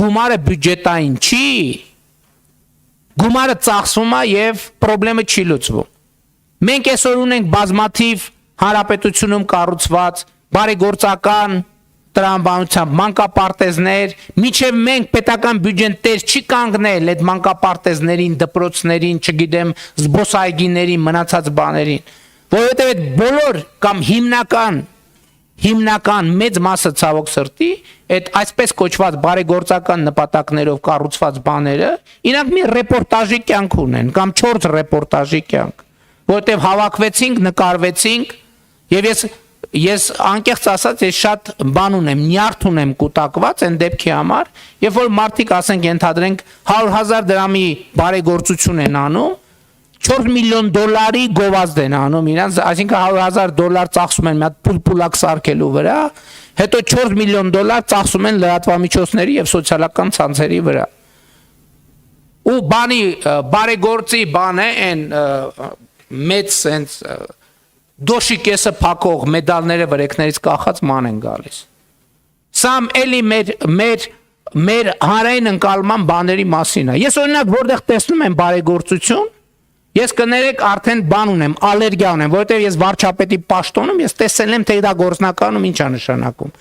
գումարը բյուջետային չի, գումարը ծախսվում է եւ խնդրեմը չի լուծվում։ Մենք այսօր ունենք բազմաթիվ հանրապետությունում կառուցված բարեգործական տրամաբանությամբ մանկապարտեզներ, միջև մենք պետական բյուջեն տեր չի կանգնել այդ մանկապարտեզներին, դպրոցներին, չգիտեմ, զբոսայգիներին, մնացած բաներին, որովհետև այդ բոլոր կամ հիմնական մեծ մասը ցավոք սրտի այդ այսպես կոչված բարեգործական նպատակներով կառուցված բաները իրանք մի ռեպորտաժի կյանք ունեն կամ 4 ռեպորտաժի կյանք, որովհետև հավաքվեցինք, նկարվեցինք եւ ես անկեղծ ասած ես շատ բան ունեմ, նյարդ ունեմ կուտակված այն դեպքի համար, երբ որ մարդիկ ասենք ենթադրենք 100,000 դրամի բարեգործություն են անում, 4 միլիոն դոլարի գովազդ են անում իրանց, այսինքն 100,000 ծախսում են մի հատ պուլպուլակ սարքելու վրա, հետո 4 միլիոն դոլար ծախսում են լրատվամիջոցների եւ սոցիալական ցանցերի վրա։ Ու բանի բարեգործի բան է այն մեծ sense դոշի կեսը փակող մեդալները վրեքներից կախած ման են գալիս։ Սա էլի մեր հանրային ընկալման բաների մասին է։ Ես օրինակ որտեղ տեսնում եմ բարեգործություն, ես կներեք արդեն բան ունեմ, ալերգիա ունեմ, որովհետև ես վարչապետի պաշտոնում ես տեսել եմ թե դա գործնականում ինչ է նշանակում։